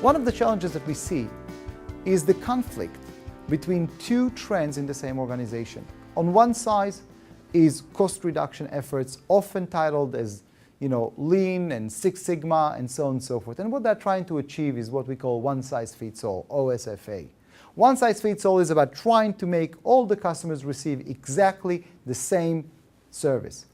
One of the challenges that we see is the conflict between two trends in the same organization. On one side is cost reduction efforts, often titled as Lean and Six Sigma and so on and so forth. And what they're trying to achieve is what we call one size fits all, OSFA. One size fits all is about trying to make all the customers receive exactly the same service.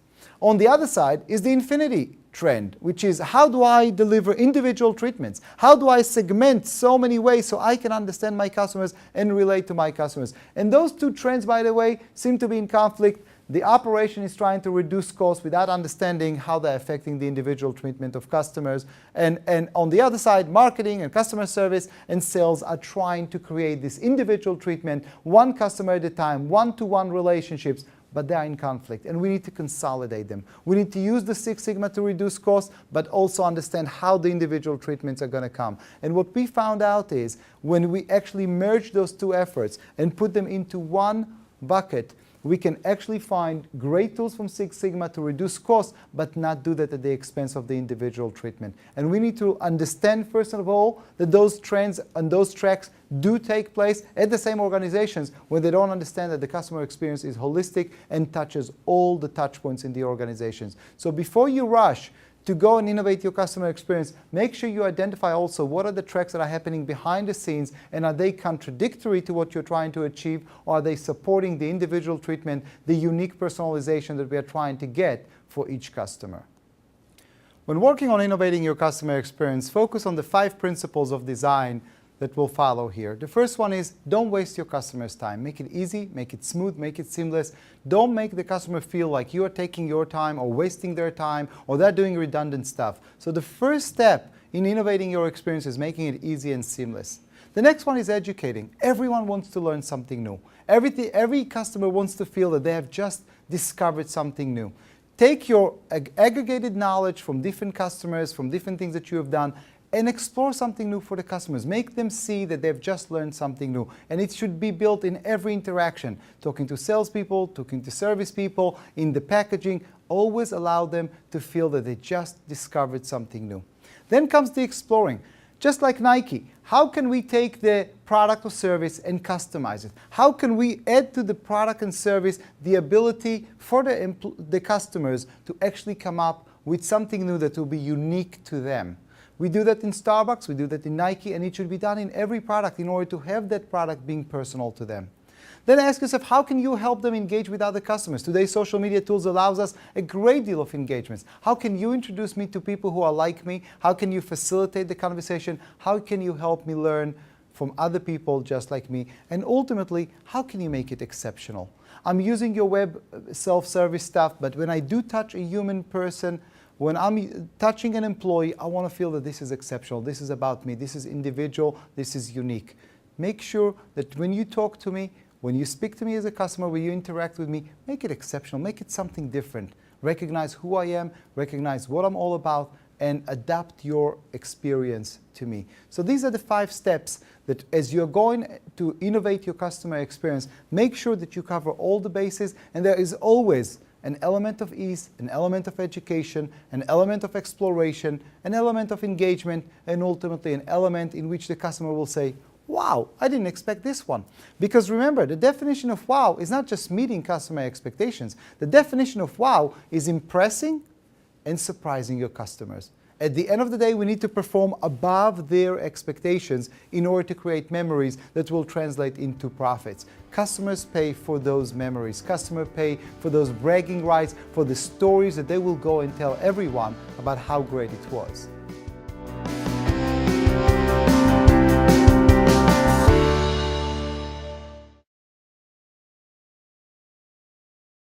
On the other side is the infinity trend, which is how do I deliver individual treatments? How do I segment so many ways so I can understand my customers and relate to my customers? And those two trends, by the way, seem to be in conflict. The operation is trying to reduce costs without understanding how they're affecting the individual treatment of customers. And on the other side, marketing and customer service and sales are trying to create this individual treatment, one customer at a time, one-to-one relationships, but they are in conflict, and we need to consolidate them. We need to use the Six Sigma to reduce costs, but also understand how the individual treatments are going to come. And what we found out is when we actually merge those two efforts and put them into one bucket, we can actually find great tools from Six Sigma to reduce costs, but not do that at the expense of the individual treatment. And we need to understand, first of all, that those trends and those tracks do take place at the same organizations when they don't understand that the customer experience is holistic and touches all the touch points in the organizations. So before you rush to go and innovate your customer experience, make sure you identify also what are the tracks that are happening behind the scenes, and are they contradictory to what you're trying to achieve, or are they supporting the individual treatment, the unique personalization that we are trying to get for each customer. When working on innovating your customer experience, focus on the 5 principles of design that will follow here. The first one is don't waste your customer's time. Make it easy, make it smooth, make it seamless. Don't make the customer feel like you are taking your time or wasting their time or they're doing redundant stuff. So the first step in innovating your experience is making it easy and seamless. The next one is educating. Everyone wants to learn something new. Every customer wants to feel that they have just discovered something new. Take your aggregated knowledge from different customers, from different things that you have done, and explore something new for the customers. Make them see that they've just learned something new. And it should be built in every interaction. Talking to salespeople, talking to service people, in the packaging. Always allow them to feel that they just discovered something new. Then comes the exploring. Just like Nike, how can we take the product or service and customize it? How can we add to the product and service the ability for the customers to actually come up with something new that will be unique to them? We do that in Starbucks, we do that in Nike, and it should be done in every product in order to have that product being personal to them. Then ask yourself, how can you help them engage with other customers? Today's social media tools allows us a great deal of engagements. How can you introduce me to people who are like me? How can you facilitate the conversation? How can you help me learn from other people just like me? And ultimately, how can you make it exceptional? I'm using your web self-service stuff, but when I do touch a human person, when I'm touching an employee, I want to feel that this is exceptional, this is about me, this is individual, this is unique. Make sure that when you talk to me, when you speak to me as a customer, when you interact with me, make it exceptional, make it something different. Recognize who I am, recognize what I'm all about, and adapt your experience to me. So these are the 5 steps that as you're going to innovate your customer experience, make sure that you cover all the bases, and there is always an element of ease, an element of education, an element of exploration, an element of engagement, and ultimately an element in which the customer will say, wow, I didn't expect this one. Because remember, the definition of wow is not just meeting customer expectations. The definition of wow is impressing and surprising your customers. At the end of the day, we need to perform above their expectations in order to create memories that will translate into profits. Customers pay for those memories. Customers pay for those bragging rights, for the stories that they will go and tell everyone about how great it was.